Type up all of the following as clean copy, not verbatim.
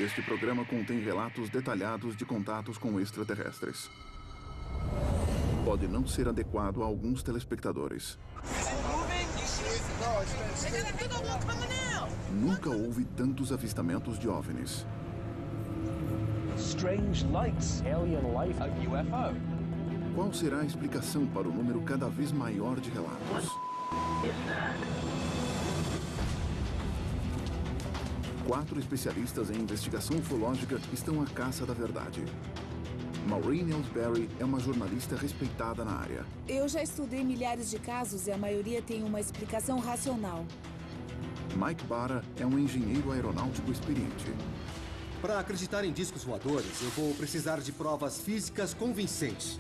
Este programa contém relatos detalhados de contatos com extraterrestres. Pode não ser adequado a alguns telespectadores. Nunca houve tantos avistamentos de OVNIs. Strange lights, alien life, a UFO. Qual será a explicação para o número cada vez maior de relatos? Quatro especialistas em investigação ufológica estão à caça da verdade. Maureen Ellsbury é uma jornalista respeitada na área. Eu já estudei milhares de casos e a maioria tem uma explicação racional. Mike Barra é um engenheiro aeronáutico experiente. Para acreditar em discos voadores, eu vou precisar de provas físicas convincentes.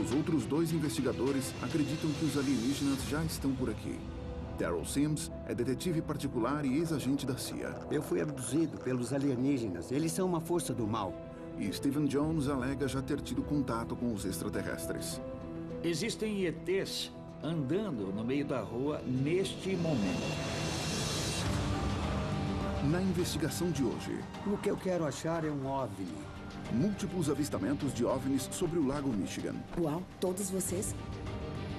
Os outros dois investigadores acreditam que os alienígenas já estão por aqui. Daryl Sims é detetive particular e ex-agente da CIA. Eu fui abduzido pelos alienígenas. Eles são uma força do mal. E Stephen Jones alega já ter tido contato com os extraterrestres. Existem ETs andando no meio da rua neste momento. Na investigação de hoje, O que eu quero achar é um OVNI. múltiplos avistamentos de OVNIs sobre o Lago Michigan. Uau, todos vocês?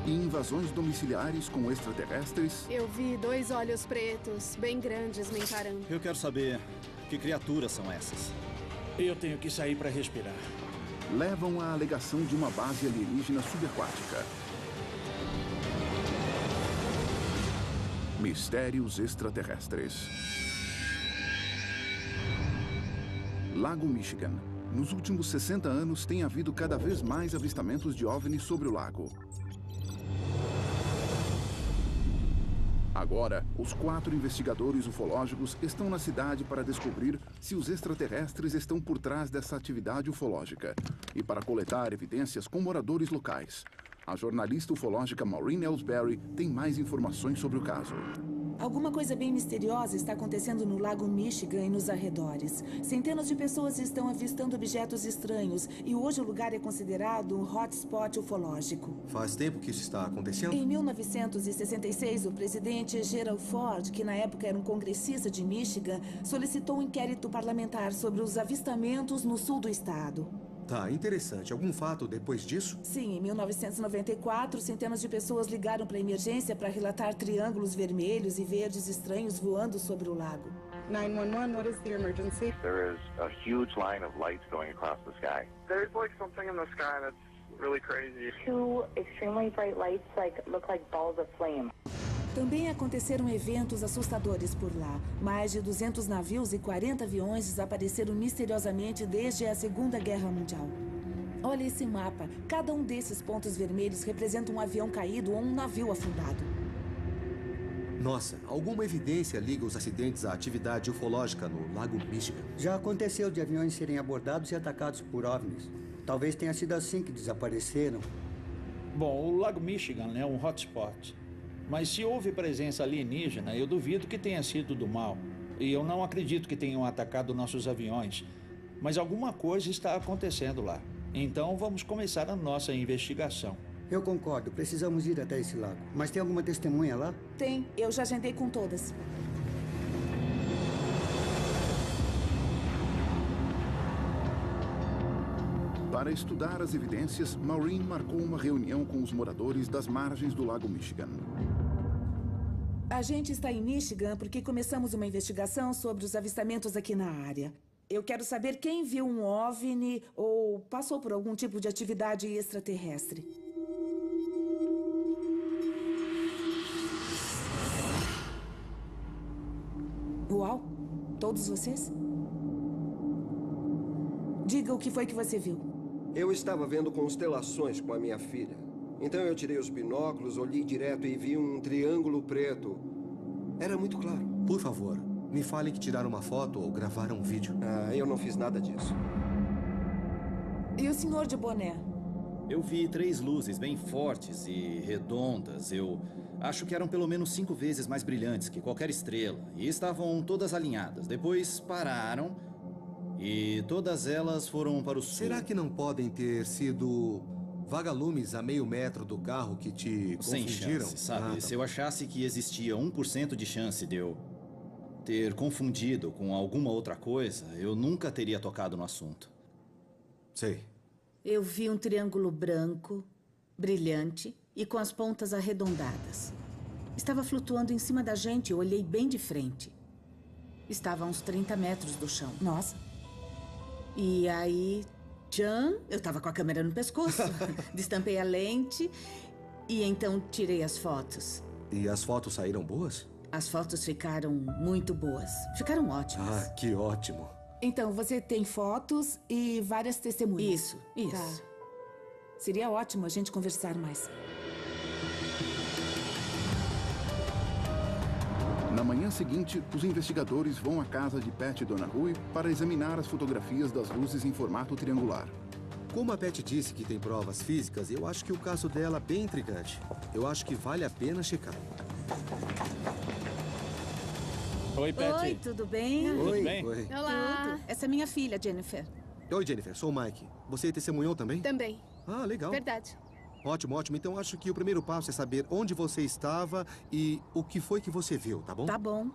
E invasões domiciliares com extraterrestres. Eu vi 2 olhos pretos, bem grandes, me encarando. Eu quero saber que criaturas são essas. Eu tenho que sair para respirar. Levam à alegação de uma base alienígena subaquática. Mistérios extraterrestres. Lago Michigan. Nos últimos 60 anos, tem havido cada vez mais avistamentos de OVNIs sobre o lago. Agora, os 4 investigadores ufológicos estão na cidade para descobrir se os extraterrestres estão por trás dessa atividade ufológica e para coletar evidências com moradores locais. A jornalista ufológica Maureen Ellsbury tem mais informações sobre o caso. Alguma coisa bem misteriosa está acontecendo no Lago Michigan e nos arredores. Centenas de pessoas estão avistando objetos estranhos e hoje o lugar é considerado um hotspot ufológico. Faz tempo que isso está acontecendo? Em 1966, o presidente Gerald Ford, que na época era um congressista de Michigan, solicitou um inquérito parlamentar sobre os avistamentos no sul do estado. Tá, interessante. Algum fato depois disso? Sim, em 1994, centenas de pessoas ligaram para a emergência para relatar triângulos vermelhos e verdes estranhos voando sobre o lago. 911, what is the emergency? There is a huge line of lights going across the sky. There's like something in the sky that's really crazy. 2 extremely bright lights look like balls of flame. Também aconteceram eventos assustadores por lá. Mais de 200 navios e 40 aviões desapareceram misteriosamente desde a Segunda Guerra Mundial. Olha esse mapa. Cada um desses pontos vermelhos representa um avião caído ou um navio afundado. Nossa, alguma evidência liga os acidentes à atividade ufológica no Lago Michigan? Já aconteceu de aviões serem abordados e atacados por OVNIs. Talvez tenha sido assim que desapareceram. Bom, o Lago Michigan é um hotspot. Mas se houve presença alienígena, eu duvido que tenha sido do mal. E eu não acredito que tenham atacado nossos aviões. Mas alguma coisa está acontecendo lá. Então vamos começar a nossa investigação. Eu concordo, precisamos ir até esse lago. Mas tem alguma testemunha lá? Tem, eu já agendei com todas. Para estudar as evidências, Maureen marcou uma reunião com os moradores das margens do Lago Michigan. A gente está em Michigan porque começamos uma investigação sobre os avistamentos aqui na área. Eu quero saber quem viu um OVNI ou passou por algum tipo de atividade extraterrestre. Uau! Todos vocês? Diga o que foi que você viu. Eu estava vendo constelações com a minha filha. Então eu tirei os binóculos, olhei direto e vi um triângulo preto. Era muito claro. Por favor, me fale que tiraram uma foto ou gravaram um vídeo. Eu não fiz nada disso. E o senhor de boné? Eu vi 3 luzes bem fortes e redondas. Eu acho que eram pelo menos 5 vezes mais brilhantes que qualquer estrela. E estavam todas alinhadas. Depois pararam e todas elas foram para o sul. Será que não podem ter sido vagalumes a meio metro do carro que te Sem confundiram? chance, sabe? Se eu achasse que existia 1% de chance de eu ter confundido com alguma outra coisa, eu nunca teria tocado no assunto. Sei. Eu vi um triângulo branco, brilhante e com as pontas arredondadas. Estava flutuando em cima da gente e eu olhei bem de frente. Estava a uns 30 metros do chão. Nossa. E aí, tchan, eu estava com a câmera no pescoço. Destampei a lente e então tirei as fotos. E as fotos saíram boas? As fotos ficaram muito boas. Ficaram ótimas. Ah, que ótimo. Então, você tem fotos e várias testemunhas. Isso. Tá. Seria ótimo a gente conversar mais. Na manhã seguinte, os investigadores vão à casa de Pat Donahue para examinar as fotografias das luzes em formato triangular. Como a Pat disse que tem provas físicas, eu acho que o caso dela é bem intrigante. Eu acho que vale a pena checar. Oi, Pat. Oi, tudo bem? Tudo bem? Oi. Olá. Tudo. Essa é minha filha, Jennifer. Oi, Jennifer. Sou o Mike. Você testemunhou também? Também. Ah, legal. Verdade. Ótimo, ótimo. Então acho que o primeiro passo é saber onde você estava e o que foi que você viu, tá bom? Tá bom.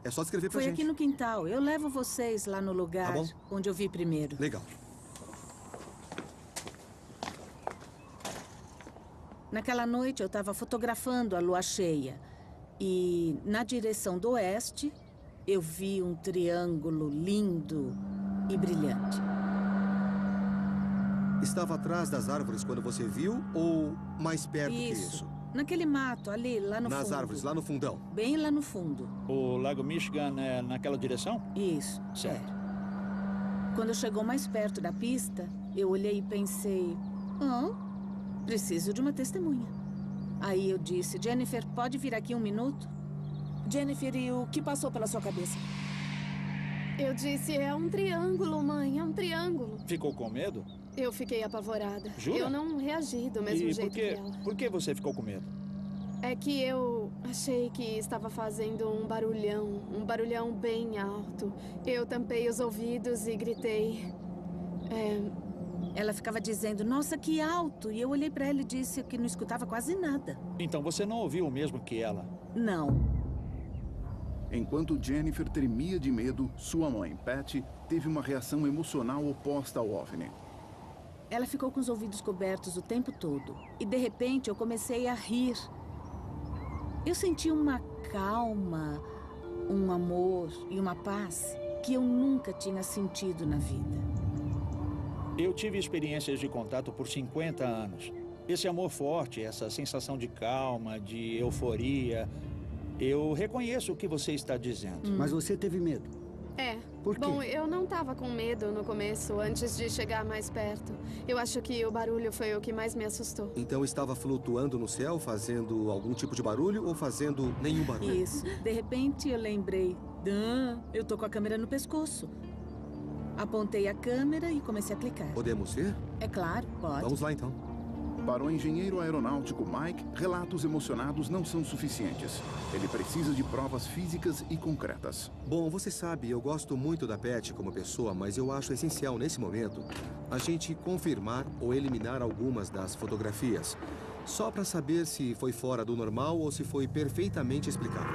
É só descrever pra Foi gente. aqui no quintal. Eu levo vocês lá no lugar Tá bom. onde eu vi primeiro. Legal. Naquela noite eu estava fotografando a lua cheia. E na direção do oeste, eu vi um triângulo lindo e brilhante. Estava atrás das árvores quando você viu ou mais perto que isso? Naquele mato, ali, lá no fundo. Nas árvores, lá no fundão. Bem lá no fundo. O Lago Michigan é naquela direção? Isso. Certo. Quando chegou mais perto da pista, eu olhei e pensei... preciso de uma testemunha. Aí eu disse, Jennifer, pode vir aqui um minuto? Jennifer, e o que passou pela sua cabeça? Eu disse, é um triângulo, mãe, é um triângulo. Ficou com medo? Eu fiquei apavorada. Jura? Eu não reagi do mesmo jeito que ela. Por que você ficou com medo? É que eu achei que estava fazendo um barulhão bem alto. Eu tampei os ouvidos e gritei. Ela ficava dizendo, nossa, que alto. E eu olhei pra ela e disse que não escutava quase nada. Então você não ouviu o mesmo que ela? Não. Enquanto Jennifer tremia de medo, sua mãe, Pat, teve uma reação emocional oposta ao OVNI. Ela ficou com os ouvidos cobertos o tempo todo. E, de repente, eu comecei a rir. Eu senti uma calma, um amor e uma paz que eu nunca tinha sentido na vida. Eu tive experiências de contato por 50 anos. Esse amor forte, essa sensação de calma, de euforia... Eu reconheço o que você está dizendo. Mas você teve medo? Por quê? Bom, eu não estava com medo no começo, antes de chegar mais perto. Eu acho que o barulho foi o que mais me assustou. Então estava flutuando no céu, fazendo algum tipo de barulho ou fazendo nenhum barulho? Isso. De repente eu lembrei, eu tô com a câmera no pescoço. Apontei a câmera e comecei a clicar. Podemos ver? É claro, pode. Vamos lá então. Para o engenheiro aeronáutico Mike, relatos emocionados não são suficientes. Ele precisa de provas físicas e concretas. Bom, você sabe, eu gosto muito da Pat como pessoa, mas eu acho essencial nesse momento a gente confirmar ou eliminar algumas das fotografias. Só para saber se foi fora do normal ou se foi perfeitamente explicável.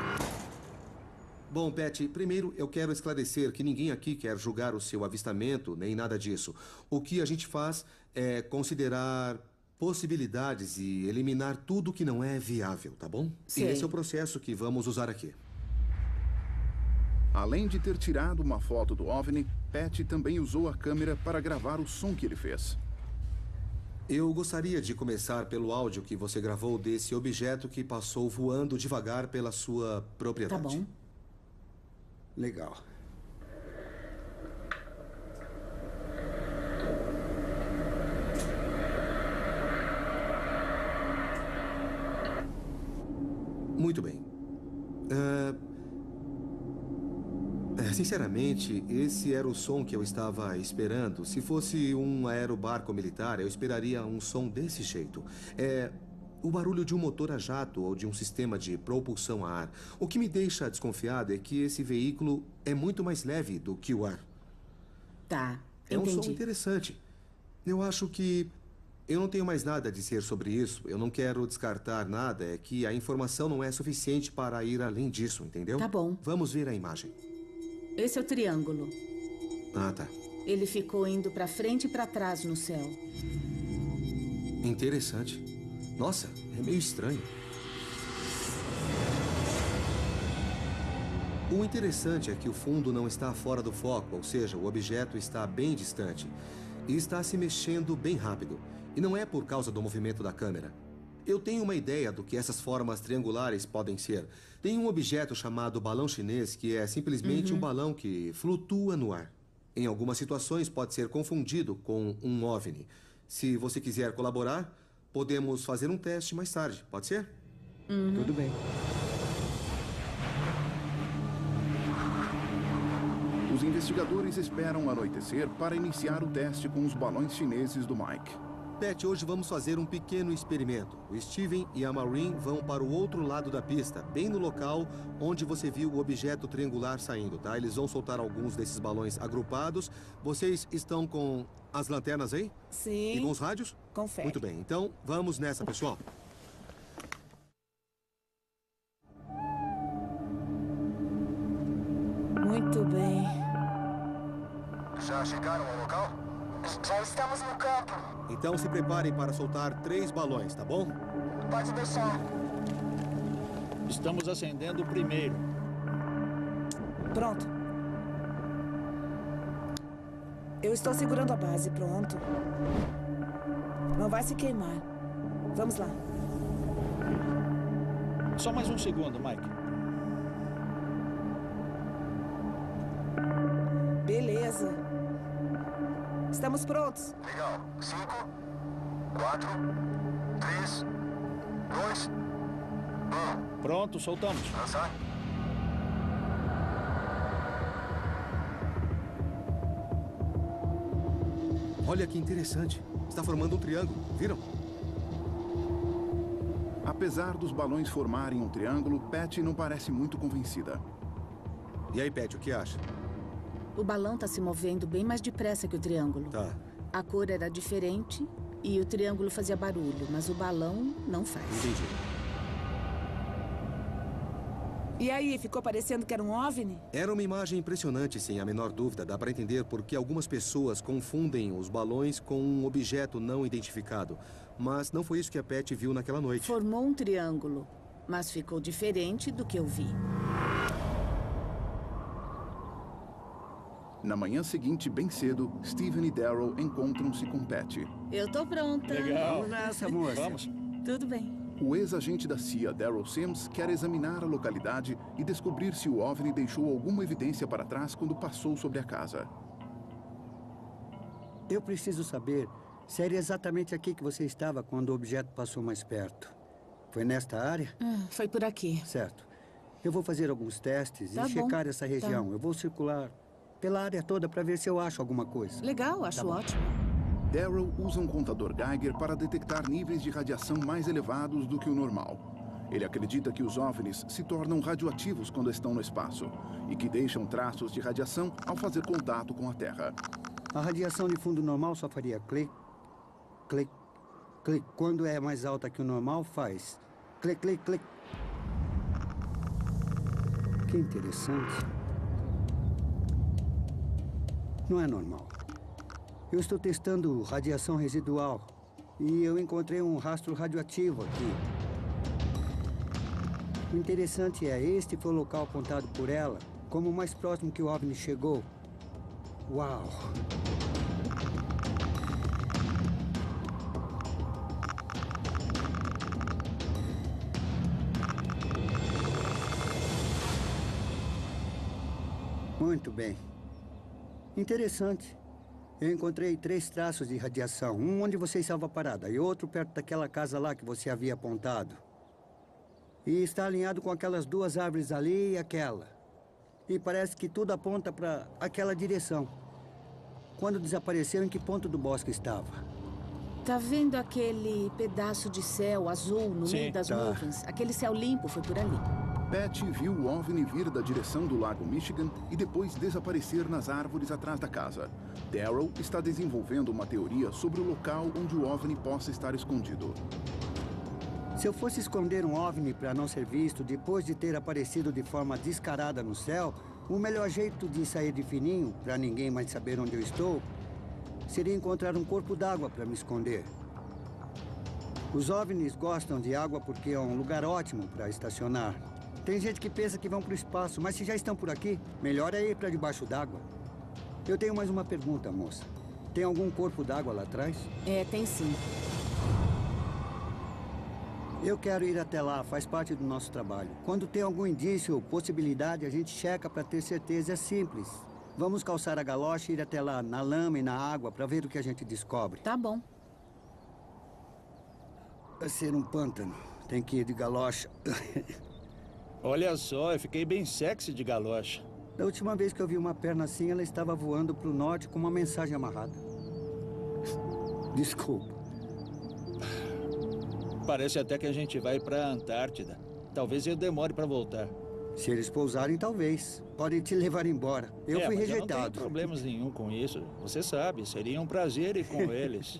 Bom, Pat, primeiro eu quero esclarecer que ninguém aqui quer julgar o seu avistamento, nem nada disso. O que a gente faz é considerar possibilidades e eliminar tudo que não é viável, tá bom? Sei. E esse é o processo que vamos usar aqui. Além de ter tirado uma foto do OVNI, Pat também usou a câmera para gravar o som que ele fez. Eu gostaria de começar pelo áudio que você gravou desse objeto que passou voando devagar pela sua propriedade. Tá bom. Legal. Muito bem. Sinceramente, esse era o som que eu estava esperando. Se fosse um aerobarco militar, eu esperaria um som desse jeito. O barulho de um motor a jato ou de um sistema de propulsão a ar. O que me deixa desconfiado é que esse veículo é muito mais leve do que o ar. Tá, É um entendi. som interessante. Eu acho que Eu não tenho mais nada a dizer sobre isso. Eu não quero descartar nada. É que a informação não é suficiente para ir além disso, entendeu? Tá bom. Vamos ver a imagem. Esse é o triângulo. Ah, tá. Ele ficou indo pra frente e pra trás no céu. Interessante. Nossa, é meio estranho. O interessante é que o fundo não está fora do foco, ou seja, o objeto está bem distante. E está se mexendo bem rápido. E não é por causa do movimento da câmera. Eu tenho uma ideia do que essas formas triangulares podem ser. Tem um objeto chamado balão chinês, que é simplesmente um balão que flutua no ar. Em algumas situações pode ser confundido com um OVNI. Se você quiser colaborar, podemos fazer um teste mais tarde, pode ser? Tudo bem. Os investigadores esperam anoitecer para iniciar o teste com os balões chineses do Mike. Pat, hoje vamos fazer um pequeno experimento. O Steven e a Maureen vão para o outro lado da pista, bem no local onde você viu o objeto triangular saindo, tá? Eles vão soltar alguns desses balões agrupados. Vocês estão com as lanternas aí? Sim. E com os rádios? Confere. Muito bem, então vamos nessa, pessoal. Muito bem. Já chegaram ao local? Já estamos no campo. Então se preparem para soltar 3 balões, tá bom? Pode deixar. Estamos acendendo o primeiro. Pronto. Eu estou segurando a base, pronto. Não vai se queimar. Vamos lá. Só mais um segundo, Mike. Beleza. Estamos prontos. Legal. 5, 4, 3, 2, 1. Pronto, soltamos. Lançar. Olha que interessante. Está formando um triângulo, viram? Apesar dos balões formarem um triângulo, Pat não parece muito convencida. E aí, Pat, o que acha? O balão está se movendo bem mais depressa que o triângulo. Tá. A cor era diferente e o triângulo fazia barulho, mas o balão não faz. Entendi. E aí, ficou parecendo que era um OVNI? Era uma imagem impressionante, sem a menor dúvida. Dá para entender por que algumas pessoas confundem os balões com um objeto não identificado. Mas não foi isso que a Pat viu naquela noite. Formou um triângulo, mas ficou diferente do que eu vi. Na manhã seguinte, bem cedo, Steven e Daryl encontram-se com Pat. Eu tô pronta. Legal. Vamos nessa, moça. Vamos. Tudo bem. O ex-agente da CIA, Daryl Sims, quer examinar a localidade e descobrir se o OVNI deixou alguma evidência para trás quando passou sobre a casa. Eu preciso saber se era exatamente aqui que você estava quando o objeto passou mais perto. Foi nesta área? Foi por aqui. Certo. Eu vou fazer alguns testes Tá e bom. checar essa região. Tá. Eu vou circular pela área toda para ver se eu acho alguma coisa. Legal, acho bom. ótimo. Daryl usa um contador Geiger para detectar níveis de radiação mais elevados do que o normal. Ele acredita que os OVNIs se tornam radioativos quando estão no espaço e que deixam traços de radiação ao fazer contato com a Terra. A radiação de fundo normal só faria clique, clique, clique. Quando é mais alta que o normal, faz clique, clique, clique. Que interessante. Não é normal. Eu estou testando radiação residual e eu encontrei um rastro radioativo aqui. O interessante é, este foi o local apontado por ela como o mais próximo que o OVNI chegou. Uau! Muito bem. Interessante. Eu encontrei 3 traços de radiação. Um onde você estava parada e outro perto daquela casa lá que você havia apontado. E está alinhado com aquelas 2 árvores ali e aquela. E parece que tudo aponta para aquela direção. Quando desapareceram, em que ponto do bosque estava? Tá vendo aquele pedaço de céu azul no Sim, meio das tá. nuvens? Aquele céu limpo foi por ali. Patty viu o OVNI vir da direção do Lago Michigan e depois desaparecer nas árvores atrás da casa. Daryl está desenvolvendo uma teoria sobre o local onde o OVNI possa estar escondido. Se eu fosse esconder um OVNI para não ser visto depois de ter aparecido de forma descarada no céu, o melhor jeito de sair de fininho, para ninguém mais saber onde eu estou, seria encontrar um corpo d'água para me esconder. Os OVNIs gostam de água porque é um lugar ótimo para estacionar. Tem gente que pensa que vão para o espaço, mas se já estão por aqui, melhor é ir para debaixo d'água. Eu tenho mais uma pergunta, moça. Tem algum corpo d'água lá atrás? Tem sim. Eu quero ir até lá, faz parte do nosso trabalho. Quando tem algum indício ou possibilidade, a gente checa para ter certeza, é simples. Vamos calçar a galocha e ir até lá, na lama e na água, para ver o que a gente descobre. Tá bom. Vai ser um pântano. Tem que ir de galocha. Olha só, eu fiquei bem sexy de galocha. Da última vez que eu vi uma perna assim, ela estava voando para o norte com uma mensagem amarrada. Desculpa. Parece até que a gente vai para a Antártida. Talvez eu demore para voltar. Se eles pousarem, talvez. Podem te levar embora. Eu fui rejeitado. Eu não tenho problemas nenhum com isso. Você sabe, seria um prazer ir com eles.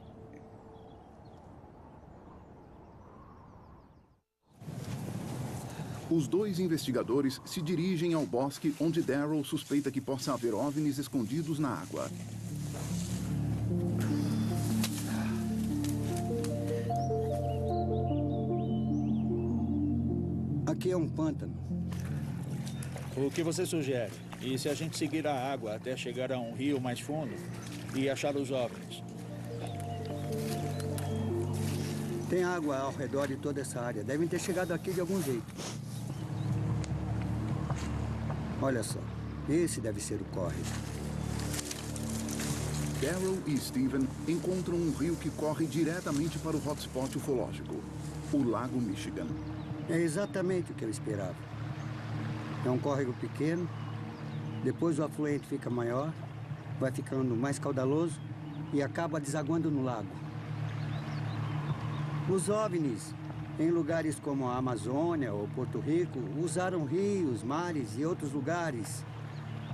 Os dois investigadores se dirigem ao bosque onde Daryl suspeita que possa haver OVNIs escondidos na água. Aqui é um pântano. O que você sugere? E se a gente seguir a água até chegar a um rio mais fundo e achar os OVNIs? Tem água ao redor de toda essa área. Devem ter chegado aqui de algum jeito. Olha só, esse deve ser o córrego. Daryl e Steven encontram um rio que corre diretamente para o hotspot ufológico, o Lago Michigan. É exatamente o que eu esperava. É um córrego pequeno, depois o afluente fica maior, vai ficando mais caudaloso e acaba desaguando no lago. Os OVNIs, em lugares como a Amazônia ou Porto Rico, usaram rios, mares e outros lugares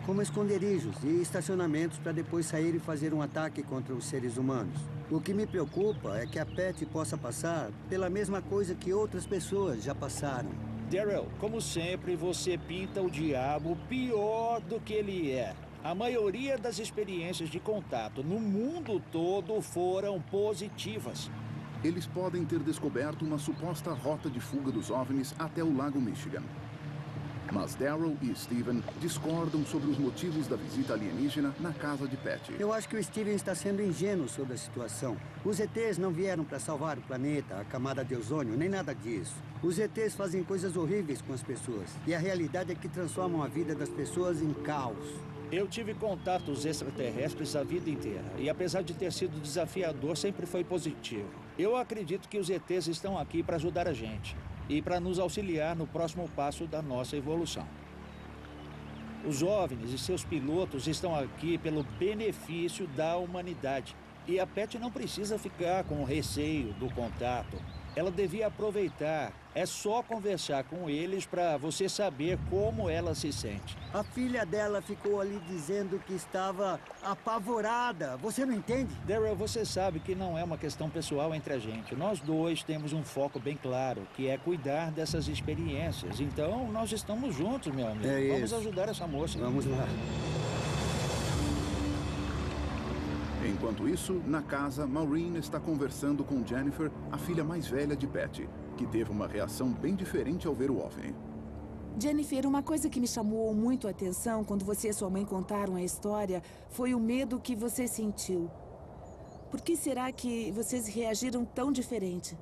como esconderijos e estacionamentos para depois sair e fazer um ataque contra os seres humanos. O que me preocupa é que a Patty possa passar pela mesma coisa que outras pessoas já passaram. Daryl, como sempre, você pinta o diabo pior do que ele é. A maioria das experiências de contato no mundo todo foram positivas. Eles podem ter descoberto uma suposta rota de fuga dos OVNIs até o Lago Michigan. Mas Daryl e Steven discordam sobre os motivos da visita alienígena na casa de Patty. Eu acho que o Steven está sendo ingênuo sobre a situação. Os ETs não vieram para salvar o planeta, a camada de ozônio, nem nada disso. Os ETs fazem coisas horríveis com as pessoas. E a realidade é que transformam a vida das pessoas em caos. Eu tive contatos extraterrestres a vida inteira. E apesar de ter sido desafiador, sempre foi positivo. Eu acredito que os ETs estão aqui para ajudar a gente. E para nos auxiliar no próximo passo da nossa evolução. Os OVNIs e seus pilotos estão aqui pelo benefício da humanidade. E a Patty não precisa ficar com receio do contato. Ela devia aproveitar. É só conversar com eles para você saber como ela se sente. A filha dela ficou ali dizendo que estava apavorada. Você não entende? Daryl, você sabe que não é uma questão pessoal entre a gente. Nós dois temos um foco bem claro, que é cuidar dessas experiências. Então, nós estamos juntos, meu amigo. Vamos ajudar essa moça. Vamos lá. Enquanto isso, na casa, Maureen está conversando com Jennifer, a filha mais velha de Patty, que teve uma reação bem diferente ao ver o OVNI. Jennifer, uma coisa que me chamou muito a atenção quando você e sua mãe contaram a história foi o medo que você sentiu. Por que será que vocês reagiram tão diferente?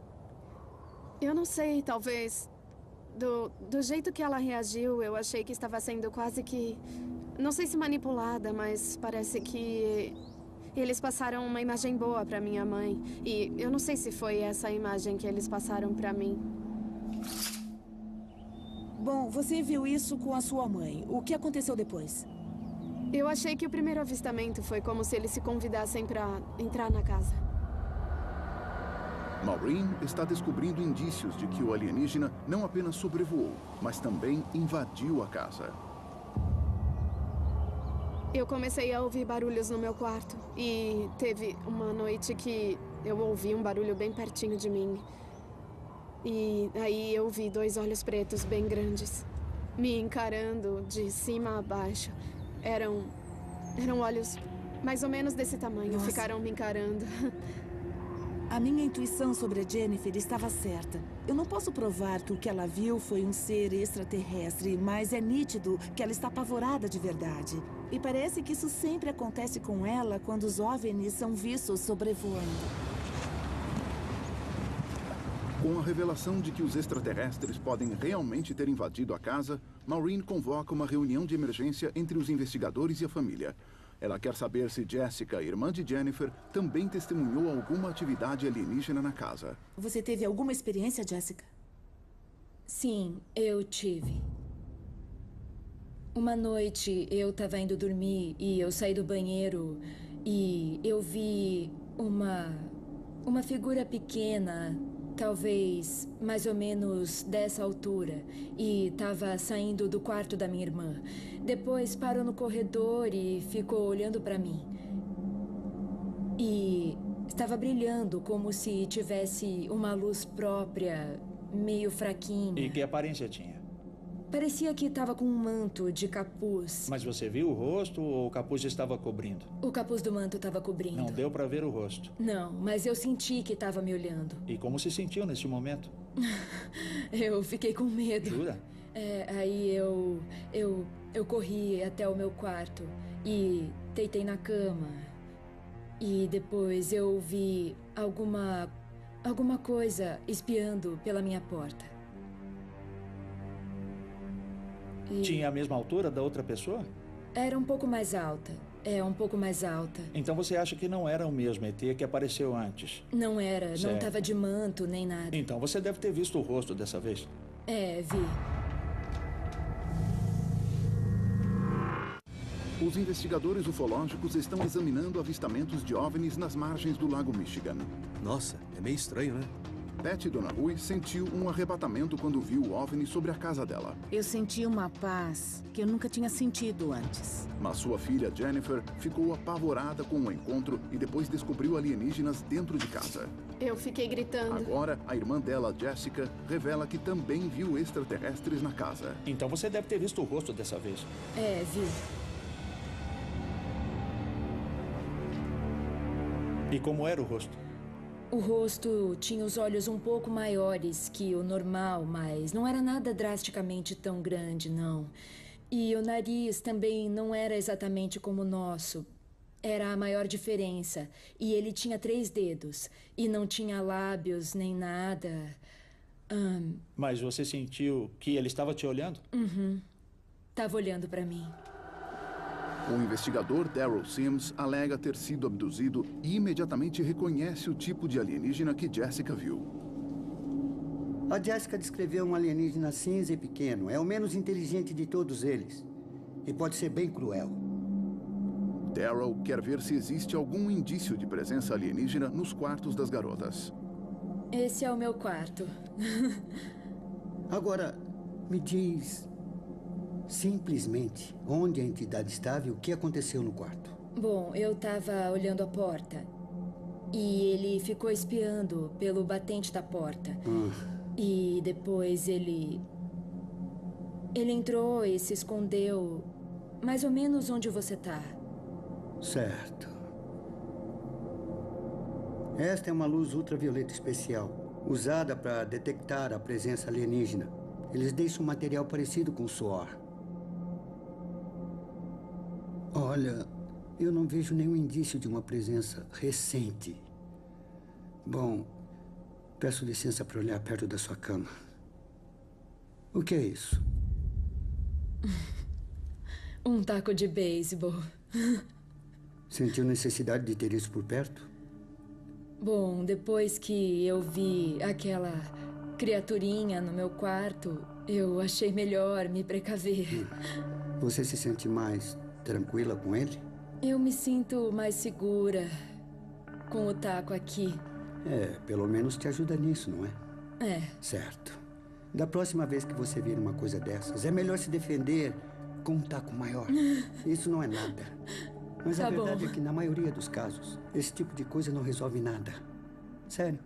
Eu não sei, talvez... Do jeito que ela reagiu, eu achei que estava sendo quase que... Não sei se manipulada, mas parece que... Eles passaram uma imagem boa para minha mãe. E eu não sei se foi essa imagem que eles passaram para mim. Bom, você viu isso com a sua mãe. O que aconteceu depois? Eu achei que o primeiro avistamento foi como se eles se convidassem para entrar na casa. Maureen está descobrindo indícios de que o alienígena não apenas sobrevoou, mas também invadiu a casa. Eu comecei a ouvir barulhos no meu quarto. E teve uma noite que eu ouvi um barulho bem pertinho de mim. E aí eu vi 2 olhos pretos bem grandes, me encarando de cima a baixo. Eram olhos mais ou menos desse tamanho. Nossa. Ficaram me encarando. A minha intuição sobre a Jennifer estava certa. Eu não posso provar que o que ela viu foi um ser extraterrestre, mas é nítido que ela está apavorada de verdade. E parece que isso sempre acontece com ela quando os OVNIs são vistos sobrevoando. Com a revelação de que os extraterrestres podem realmente ter invadido a casa, Maureen convoca uma reunião de emergência entre os investigadores e a família. Ela quer saber se Jessica, irmã de Jennifer, também testemunhou alguma atividade alienígena na casa. Você teve alguma experiência, Jessica? Sim, eu tive. Uma noite eu estava indo dormir e eu saí do banheiro e eu vi uma figura pequena, talvez mais ou menos dessa altura, e estava saindo do quarto da minha irmã. Depois parou no corredor e ficou olhando para mim. E estava brilhando como se tivesse uma luz própria, meio fraquinha. E que aparência tinha? Parecia que estava com um manto de capuz. Mas você viu o rosto ou o capuz estava cobrindo? O capuz do manto estava cobrindo. Não deu para ver o rosto. Não, mas eu senti que estava me olhando. E como se sentiu nesse momento? Eu fiquei com medo. Jura? Aí eu corri até o meu quarto e deitei na cama. E depois eu ouvi alguma coisa espiando pela minha porta. Tinha a mesma altura da outra pessoa? Era um pouco mais alta. Um pouco mais alta. Então você acha que não era o mesmo ET que apareceu antes? Não era, certo. Não estava de manto nem nada. Então você deve ter visto o rosto dessa vez. Vi. Os investigadores ufológicos estão examinando avistamentos de OVNIs nas margens do Lago Michigan. Nossa, é meio estranho, né? Patty Donahue sentiu um arrebatamento quando viu o OVNI sobre a casa dela. Eu senti uma paz que eu nunca tinha sentido antes. Mas sua filha Jennifer ficou apavorada com o encontro e depois descobriu alienígenas dentro de casa. Eu fiquei gritando. Agora, a irmã dela, Jessica, revela que também viu extraterrestres na casa. Então você deve ter visto o rosto dessa vez. Vi. E como era o rosto? O rosto tinha os olhos um pouco maiores que o normal, mas não era nada drasticamente tão grande, não. E o nariz também não era exatamente como o nosso. Era a maior diferença. E ele tinha 3 dedos. E não tinha lábios nem nada. Mas você sentiu que ele estava te olhando? Uhum. Estava olhando para mim. O investigador Daryl Sims alega ter sido abduzido e imediatamente reconhece o tipo de alienígena que Jessica viu. A Jessica descreveu um alienígena cinza e pequeno. É o menos inteligente de todos eles. E pode ser bem cruel. Daryl quer ver se existe algum indício de presença alienígena nos quartos das garotas. Esse é o meu quarto. Agora, me diz... simplesmente, onde a entidade estava e o que aconteceu no quarto? Bom, eu estava olhando a porta. E ele ficou espiando pelo batente da porta. E depois ele entrou e se escondeu mais ou menos onde você tá. Certo. Esta é uma luz ultravioleta especial, usada para detectar a presença alienígena. Eles deixam um material parecido com suor. Olha, eu não vejo nenhum indício de uma presença recente. Bom, peço licença para olhar perto da sua cama. O que é isso? Um taco de beisebol. Sentiu necessidade de ter isso por perto? Bom, depois que eu vi aquela criaturinha no meu quarto, eu achei melhor me precaver. Você se sente mais tranquila com ele? Eu me sinto mais segura com o taco aqui. Pelo menos te ajuda nisso, não é? É. Certo. Da próxima vez que você vir uma coisa dessas, é melhor se defender com um taco maior. Isso não é nada. Mas a verdade é que, na maioria dos casos, esse tipo de coisa não resolve nada. Sério.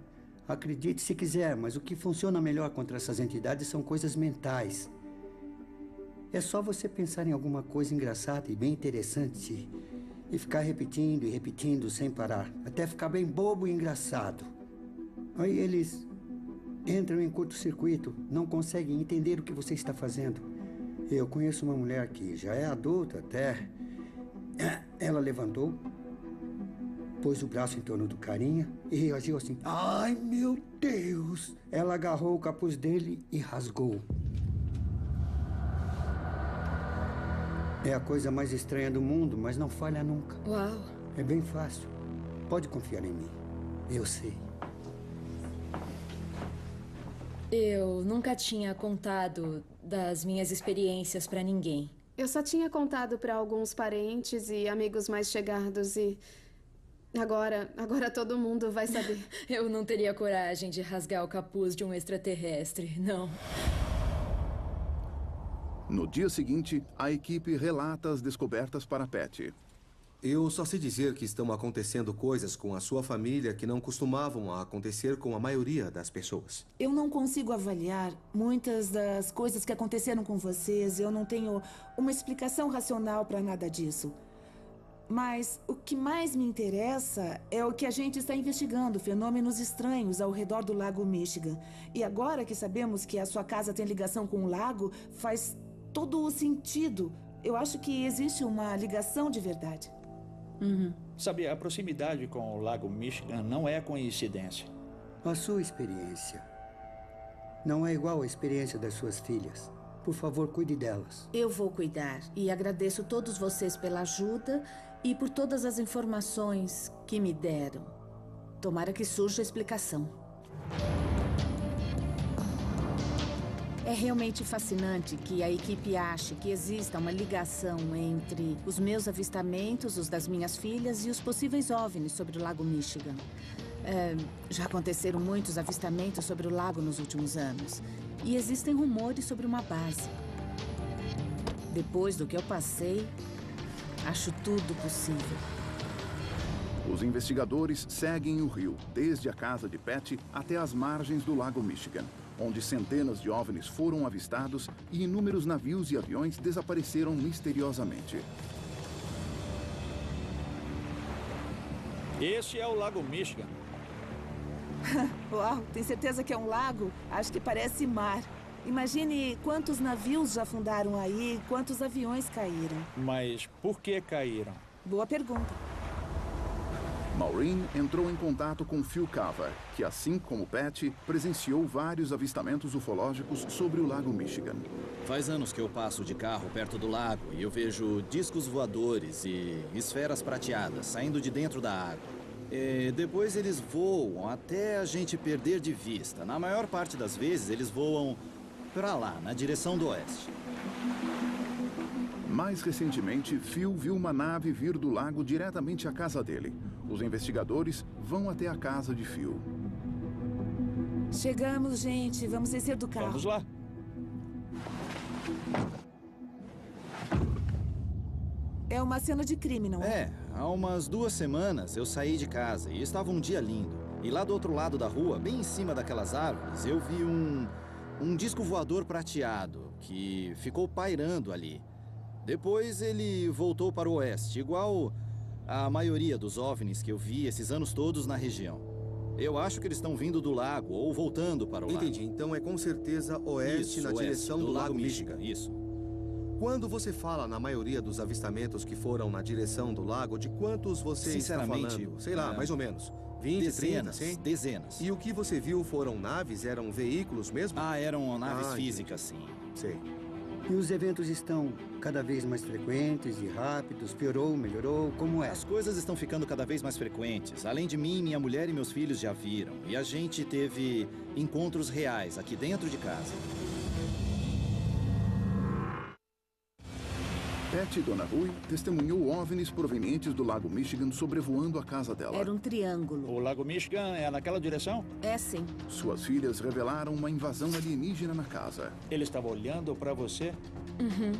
Acredite se quiser, mas o que funciona melhor contra essas entidades são coisas mentais. É só você pensar em alguma coisa engraçada e bem interessante e ficar repetindo e repetindo sem parar, até ficar bem bobo e engraçado. Aí eles entram em curto-circuito, não conseguem entender o que você está fazendo. Eu conheço uma mulher que já é adulta até. Ela levantou, pôs o braço em torno do carinha e reagiu assim. Ai, meu Deus! Ela agarrou o capuz dele e rasgou. É a coisa mais estranha do mundo, mas não falha nunca. Uau! É bem fácil. Pode confiar em mim. Eu sei. Eu nunca tinha contado das minhas experiências pra ninguém. Eu só tinha contado pra alguns parentes e amigos mais chegados e... Agora todo mundo vai saber. Eu não teria coragem de rasgar o capuz de um extraterrestre, não. No dia seguinte, a equipe relata as descobertas para Patty. Eu só sei dizer que estão acontecendo coisas com a sua família que não costumavam acontecer com a maioria das pessoas. Eu não consigo avaliar muitas das coisas que aconteceram com vocês. Eu não tenho uma explicação racional para nada disso. Mas o que mais me interessa é o que a gente está investigando, fenômenos estranhos ao redor do Lago Michigan. E agora que sabemos que a sua casa tem ligação com o lago, faz todo o sentido. Eu acho que existe uma ligação de verdade. Sabe, a proximidade com o Lago Michigan não é coincidência. A sua experiência não é igual à experiência das suas filhas. Por favor, cuide delas. Eu vou cuidar e agradeço todos vocês pela ajuda e por todas as informações que me deram. Tomara que surja a explicação. É realmente fascinante que a equipe ache que exista uma ligação entre os meus avistamentos, os das minhas filhas e os possíveis OVNIs sobre o Lago Michigan. Já aconteceram muitos avistamentos sobre o lago nos últimos anos. E existem rumores sobre uma base. Depois do que eu passei, acho tudo possível. Os investigadores seguem o rio, desde a casa de Patty até as margens do Lago Michigan, onde centenas de OVNIs foram avistados e inúmeros navios e aviões desapareceram misteriosamente. Esse é o Lago Michigan. Uau, tem certeza que é um lago? Acho que parece mar. Imagine quantos navios já afundaram aí, quantos aviões caíram. Mas por que caíram? Boa pergunta. Maureen entrou em contato com Phil Carver, que, assim como Patty, presenciou vários avistamentos ufológicos sobre o Lago Michigan. Faz anos que eu passo de carro perto do lago e eu vejo discos voadores e esferas prateadas saindo de dentro da água. E depois eles voam até a gente perder de vista. Na maior parte das vezes, eles voam para lá, na direção do oeste. Mais recentemente, Phil viu uma nave vir do lago diretamente à casa dele. Os investigadores vão até a casa de Phil. Chegamos, gente. Vamos descer do carro. Vamos lá. É uma cena de crime, não é? É, há umas 2 semanas eu saí de casa e estava um dia lindo. E lá do outro lado da rua, bem em cima daquelas árvores, eu vi um disco voador prateado que ficou pairando ali. Depois ele voltou para o oeste, igual a maioria dos OVNIs que eu vi esses anos todos na região. Eu acho que eles estão vindo do lago ou voltando para o lago. Entendi, então é com certeza oeste, na direção do Lago Michigan. Isso. Quando você fala na maioria dos avistamentos que foram na direção do lago, de quantos você está falando? Sei lá, mais ou menos. 20, dezenas, 30, 100? Dezenas. E o que você viu foram naves? Eram veículos mesmo? Ah, eram naves físicas, sim. Sei. E os eventos estão cada vez mais frequentes e rápidos? Piorou, melhorou? Como é? As coisas estão ficando cada vez mais frequentes. Além de mim, minha mulher e meus filhos já viram. E a gente teve encontros reais aqui dentro de casa. Patty Donahue testemunhou OVNIs provenientes do Lago Michigan sobrevoando a casa dela. Era um triângulo. O Lago Michigan é naquela direção? É, sim. Suas filhas revelaram uma invasão alienígena na casa. Ele estava olhando para você? Uhum.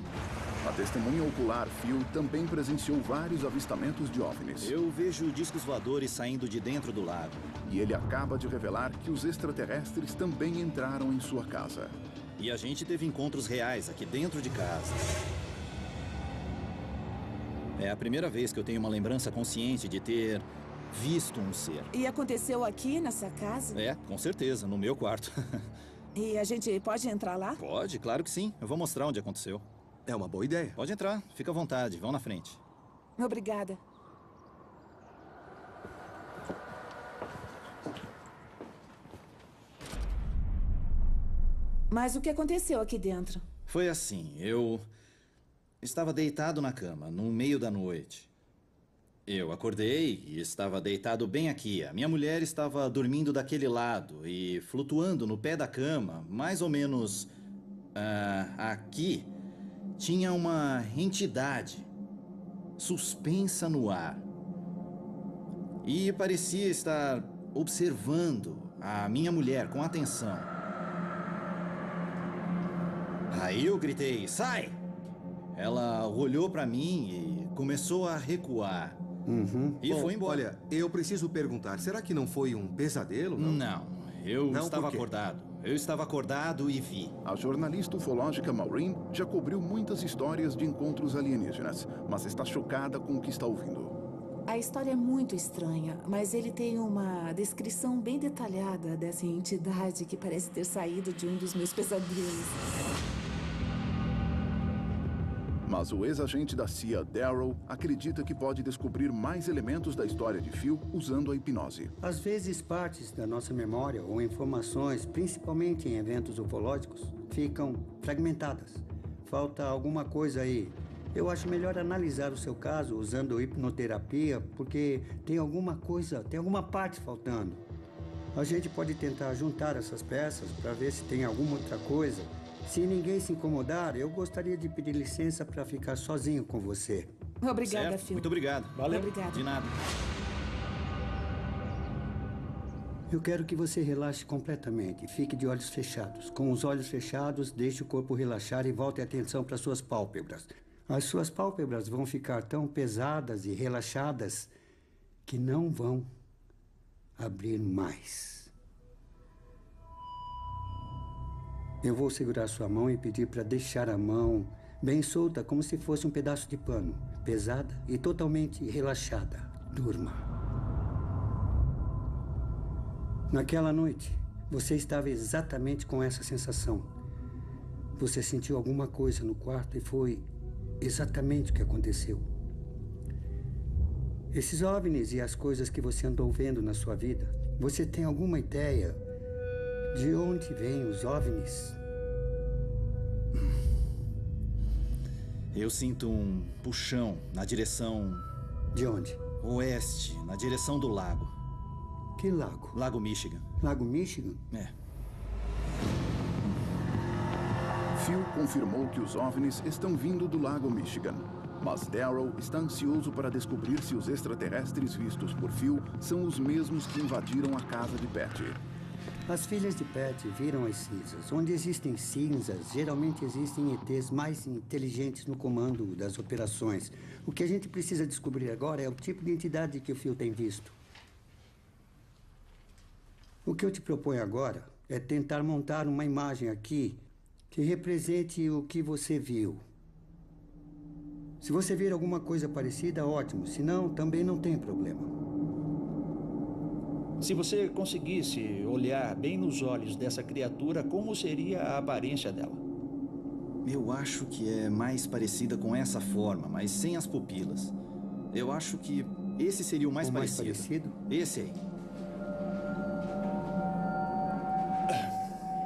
A testemunha ocular Phil também presenciou vários avistamentos de OVNIs. Eu vejo discos voadores saindo de dentro do lago. E ele acaba de revelar que os extraterrestres também entraram em sua casa. E a gente teve encontros reais aqui dentro de casa. É a primeira vez que eu tenho uma lembrança consciente de ter visto um ser. E aconteceu aqui nessa casa? É, com certeza, no meu quarto. E a gente pode entrar lá? Pode, claro que sim. Eu vou mostrar onde aconteceu. É uma boa ideia. Pode entrar, fica à vontade, vão na frente. Obrigada. Mas o que aconteceu aqui dentro? Foi assim, eu estava deitado na cama, no meio da noite. Eu acordei e estava deitado bem aqui. A minha mulher estava dormindo daquele lado e flutuando no pé da cama, mais ou menos aqui, tinha uma entidade suspensa no ar. E parecia estar observando a minha mulher com atenção. Aí eu gritei, sai! Ela olhou para mim e começou a recuar. E foi embora. Olha, eu preciso perguntar, será que não foi um pesadelo? Não, eu estava acordado. Eu estava acordado e vi. A jornalista ufológica Maureen já cobriu muitas histórias de encontros alienígenas, mas está chocada com o que está ouvindo. A história é muito estranha, mas ele tem uma descrição bem detalhada dessa entidade que parece ter saído de um dos meus pesadelos. Mas o ex-agente da CIA, Darrow, acredita que pode descobrir mais elementos da história de Phil usando a hipnose. Às vezes, partes da nossa memória ou informações, principalmente em eventos ufológicos, ficam fragmentadas. Falta alguma coisa aí. Eu acho melhor analisar o seu caso usando hipnoterapia, porque tem alguma coisa, tem alguma parte faltando. A gente pode tentar juntar essas peças para ver se tem alguma outra coisa. Se ninguém se incomodar, eu gostaria de pedir licença para ficar sozinho com você. Obrigada, Phil. Muito obrigado. Valeu. Obrigada. De nada. Eu quero que você relaxe completamente. Fique de olhos fechados. Com os olhos fechados, deixe o corpo relaxar e volte a atenção para suas pálpebras. As suas pálpebras vão ficar tão pesadas e relaxadas que não vão abrir mais. Eu vou segurar sua mão e pedir para deixar a mão bem solta, como se fosse um pedaço de pano, pesada e totalmente relaxada. Durma. Naquela noite, você estava exatamente com essa sensação. Você sentiu alguma coisa no quarto e foi exatamente o que aconteceu. Esses OVNIs e as coisas que você andou vendo na sua vida, você tem alguma ideia de onde vêm os OVNIs? Eu sinto um puxão na direção... De onde? Oeste, na direção do lago. Que lago? Lago Michigan. Lago Michigan? É. Phil confirmou que os OVNIs estão vindo do Lago Michigan. Mas Darrow está ansioso para descobrir se os extraterrestres vistos por Phil são os mesmos que invadiram a casa de Patty. As filhas de Patty viram as cinzas. Onde existem cinzas, geralmente existem ETs mais inteligentes no comando das operações. O que a gente precisa descobrir agora é o tipo de entidade que o Phil tem visto. O que eu te proponho agora é tentar montar uma imagem aqui que represente o que você viu. Se você vir alguma coisa parecida, ótimo. Se não, também não tem problema. Se você conseguisse olhar bem nos olhos dessa criatura, como seria a aparência dela? Eu acho que é mais parecida com essa forma, mas sem as pupilas. Eu acho que esse seria o mais parecido. Mais parecido? Esse aí.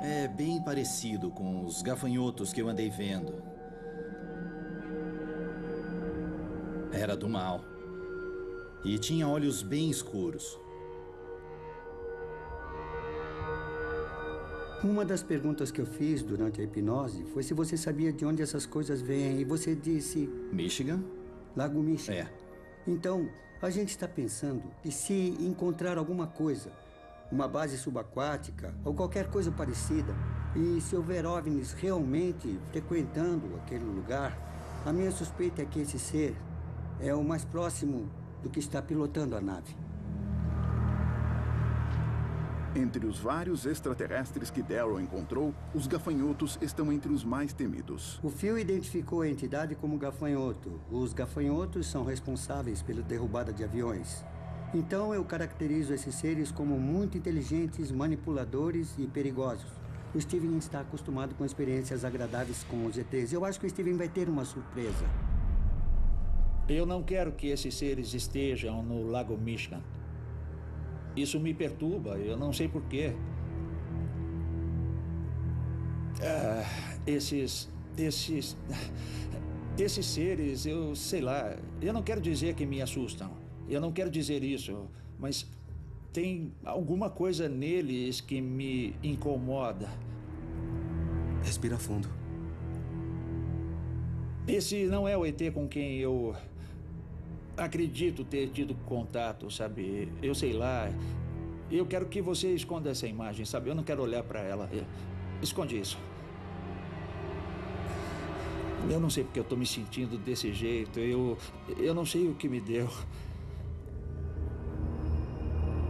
É bem parecido com os gafanhotos que eu andei vendo. Era do mal. E tinha olhos bem escuros. Uma das perguntas que eu fiz durante a hipnose foi se você sabia de onde essas coisas vêm. E você disse... Michigan? Lago Michigan. É. Então, a gente está pensando que se encontrar alguma coisa, uma base subaquática ou qualquer coisa parecida, e se houver OVNIs realmente frequentando aquele lugar, a minha suspeita é que esse ser é o mais próximo do que está pilotando a nave. Entre os vários extraterrestres que Darrow encontrou, os gafanhotos estão entre os mais temidos. O Phil identificou a entidade como gafanhoto. Os gafanhotos são responsáveis pela derrubada de aviões. Então eu caracterizo esses seres como muito inteligentes, manipuladores e perigosos. O Steven está acostumado com experiências agradáveis com os ETs. Eu acho que o Steven vai ter uma surpresa. Eu não quero que esses seres estejam no Lago Michigan. Isso me perturba, eu não sei porquê. Esses seres, eu sei lá, eu não quero dizer que me assustam. Eu não quero dizer isso, mas tem alguma coisa neles que me incomoda. Respira fundo. Esse não é o ET com quem eu acredito ter tido contato, sabe? Eu sei lá. Eu quero que você esconda essa imagem, sabe? Eu não quero olhar para ela. Esconde isso. Eu não sei porque eu tô me sentindo desse jeito. Eu não sei o que me deu.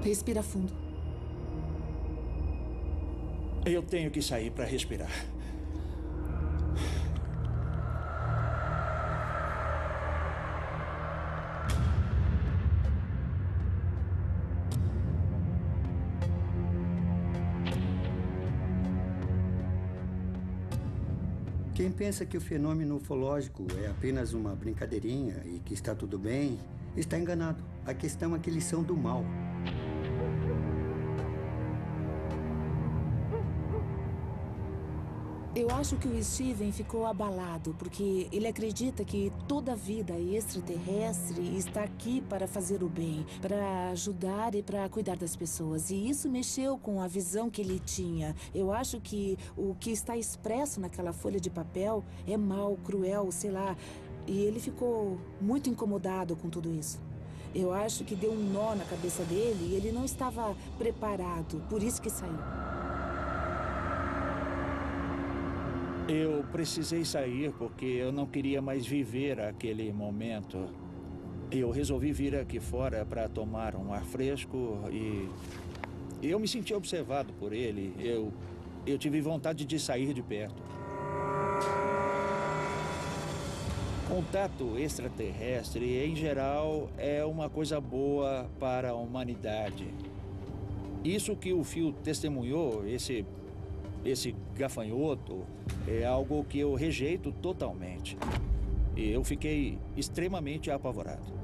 Respira fundo. Eu tenho que sair para respirar. Quem pensa que o fenômeno ufológico é apenas uma brincadeirinha e que está tudo bem, está enganado. A questão é que eles são do mal. Eu acho que o Steven ficou abalado, porque ele acredita que toda vida extraterrestre está aqui para fazer o bem, para ajudar e para cuidar das pessoas. E isso mexeu com a visão que ele tinha. Eu acho que o que está expresso naquela folha de papel é mal, cruel, sei lá. E ele ficou muito incomodado com tudo isso. Eu acho que deu um nó na cabeça dele e ele não estava preparado, por isso que saiu. Eu precisei sair porque eu não queria mais viver aquele momento. Eu resolvi vir aqui fora para tomar um ar fresco e eu me senti observado por ele. Eu tive vontade de sair de perto. Contato extraterrestre, em geral, é uma coisa boa para a humanidade. Isso que o Phil testemunhou, esse gafanhoto, é algo que eu rejeito totalmente. E eu fiquei extremamente apavorado.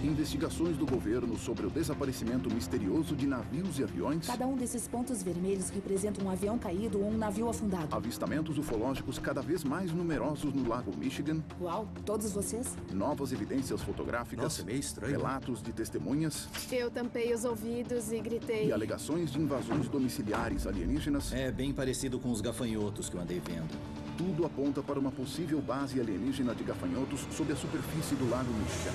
Investigações do governo sobre o desaparecimento misterioso de navios e aviões. Cada um desses pontos vermelhos representa um avião caído ou um navio afundado. Avistamentos ufológicos cada vez mais numerosos no Lago Michigan. Uau, todos vocês? Novas evidências fotográficas. Nossa, é meio estranho. Relatos de testemunhas. Eu tampei os ouvidos e gritei. E alegações de invasões domiciliares alienígenas. É bem parecido com os gafanhotos que eu andei vendo. Tudo aponta para uma possível base alienígena de gafanhotos sob a superfície do Lago Michigan.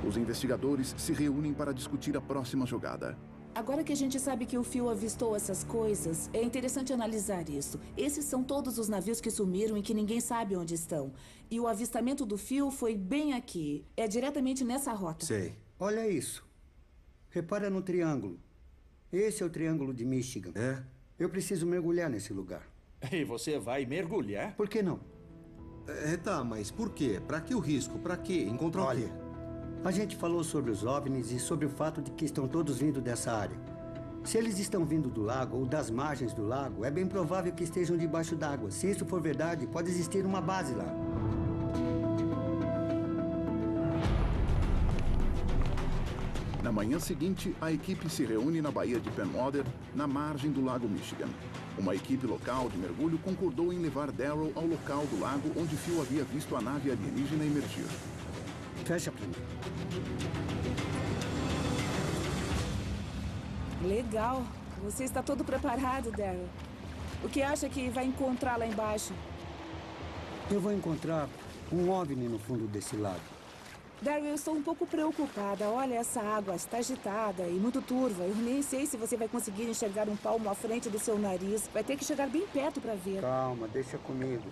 Os investigadores se reúnem para discutir a próxima jogada. Agora que a gente sabe que o Phil avistou essas coisas, é interessante analisar isso. Esses são todos os navios que sumiram e que ninguém sabe onde estão. E o avistamento do Phil foi bem aqui. É diretamente nessa rota. Sei. Olha isso. Repara no triângulo. Esse é o Triângulo de Michigan. É? Eu preciso mergulhar nesse lugar. E você vai mergulhar? Por que não? Tá, mas por quê? Pra que o risco? Pra quê? Encontrar o quê? A gente falou sobre os OVNIs e sobre o fato de que estão todos vindo dessa área. Se eles estão vindo do lago ou das margens do lago, é bem provável que estejam debaixo d'água. Se isso for verdade, pode existir uma base lá. Na Na manhã seguinte, a equipe se reúne na Baía de Penwater, na margem do Lago Michigan. Uma equipe local de mergulho concordou em levar Darryl ao local do lago onde Phil havia visto a nave alienígena emergir. Fecha pra mim. Legal. Você está todo preparado, Darryl. O que acha que vai encontrar lá embaixo? Eu vou encontrar um OVNI no fundo desse lago. Darryl, eu estou um pouco preocupada. Olha, essa água está agitada e muito turva. Eu nem sei se você vai conseguir enxergar um palmo à frente do seu nariz. Vai ter que chegar bem perto para ver. Calma, deixa comigo.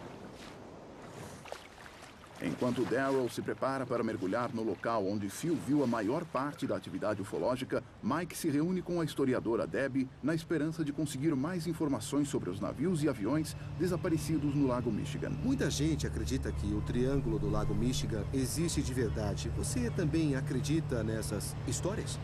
Enquanto Darryl se prepara para mergulhar no local onde Phil viu a maior parte da atividade ufológica, Mike se reúne com a historiadora Debbie na esperança de conseguir mais informações sobre os navios e aviões desaparecidos no Lago Michigan. Muita gente acredita que o Triângulo do Lago Michigan existe de verdade. Você também acredita nessas histórias?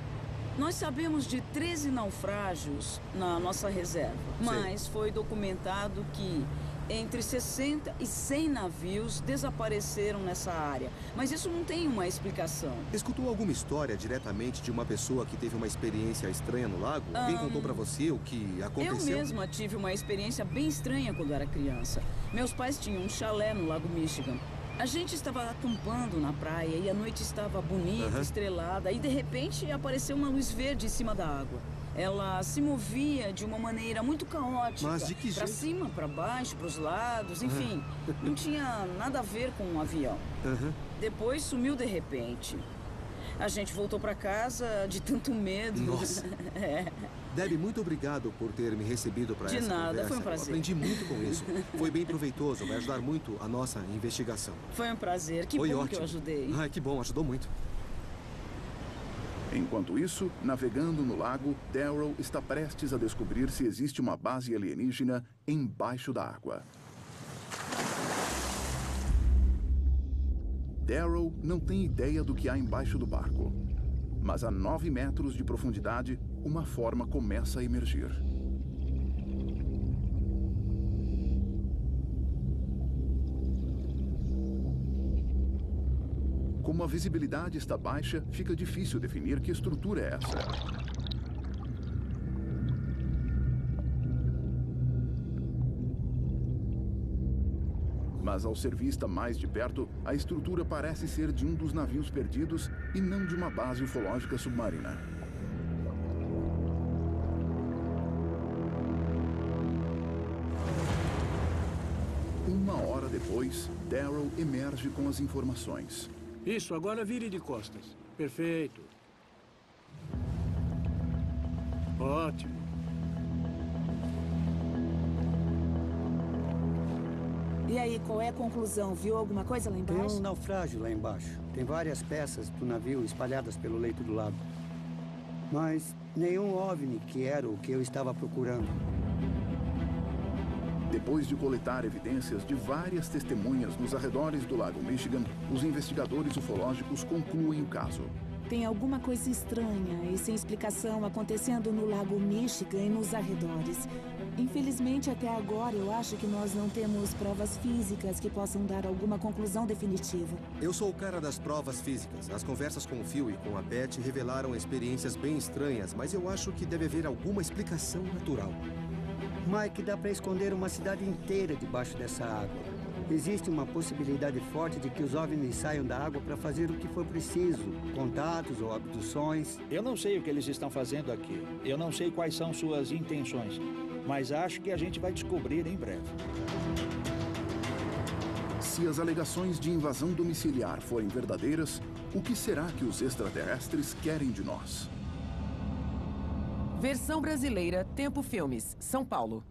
Nós sabemos de 13 naufrágios na nossa reserva, mas foi documentado que entre 60 e 100 navios desapareceram nessa área. Mas isso não tem uma explicação. Escutou alguma história diretamente de uma pessoa que teve uma experiência estranha no lago? Alguém contou pra você o que aconteceu? Eu mesma tive uma experiência bem estranha quando era criança. Meus pais tinham um chalé no Lago Michigan. A gente estava acampando na praia e a noite estava bonita, estrelada. E de repente apareceu uma luz verde em cima da água. Ela se movia de uma maneira muito caótica. Mas de que jeito? Pra cima, pra baixo, pros lados, enfim. Não tinha nada a ver com um avião. Depois sumiu de repente. A gente voltou pra casa de tanto medo. Nossa. Debbie, muito obrigado por ter me recebido para essa conversa. De nada, foi um prazer. Eu aprendi muito com isso. Foi bem proveitoso, vai ajudar muito a nossa investigação. Foi um prazer, que bom que eu ajudei. Ai, que bom, ajudou muito. Enquanto isso, navegando no lago, Darryl está prestes a descobrir se existe uma base alienígena embaixo da água. Darryl não tem ideia do que há embaixo do barco. Mas a 9 metros de profundidade, uma forma começa a emergir. Como a visibilidade está baixa, fica difícil definir que estrutura é essa. Mas ao ser vista mais de perto, a estrutura parece ser de um dos navios perdidos e não de uma base ufológica submarina. Uma hora depois, Darryl emerge com as informações. Isso, agora vire de costas. Perfeito. Ótimo. E aí, qual é a conclusão? Viu alguma coisa lá embaixo? Tem um naufrágio lá embaixo. Tem várias peças do navio espalhadas pelo leito do lago. Mas nenhum OVNI que era o que eu estava procurando. Depois de coletar evidências de várias testemunhas nos arredores do Lago Michigan, os investigadores ufológicos concluem o caso. Tem alguma coisa estranha e sem explicação acontecendo no Lago Michigan e nos arredores. Infelizmente, até agora, eu acho que nós não temos provas físicas que possam dar alguma conclusão definitiva. Eu sou o cara das provas físicas. As conversas com o Phil e com a Beth revelaram experiências bem estranhas, mas eu acho que deve haver alguma explicação natural. Mike, dá para esconder uma cidade inteira debaixo dessa água. Existe uma possibilidade forte de que os OVNIs saiam da água para fazer o que for preciso. Contatos ou abduções. Eu não sei o que eles estão fazendo aqui. Eu não sei quais são suas intenções. Mas acho que a gente vai descobrir em breve. Se as alegações de invasão domiciliar forem verdadeiras, o que será que os extraterrestres querem de nós? Versão brasileira, Tempo Filmes, São Paulo.